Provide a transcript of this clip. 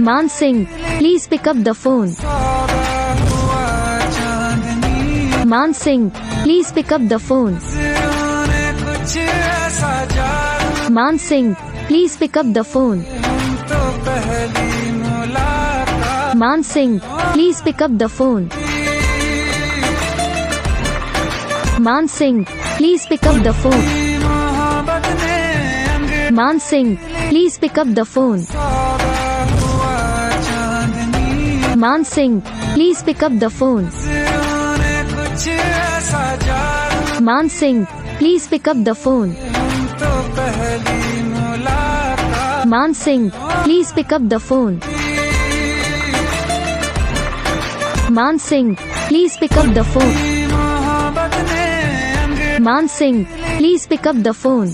Man Singh, please pick up the phone. Man Singh, please pick up the phone. Man Singh, please pick up the phone. Man Singh, please pick up the phone. Man Singh, please pick up the phone. Man Singh, please pick up the phone. Man Singh, please pick up the phone. Man Singh, please pick up the phone. Man Singh, please pick up the phone. Man Singh, please pick up the phone. Man Singh, please pick up the phone.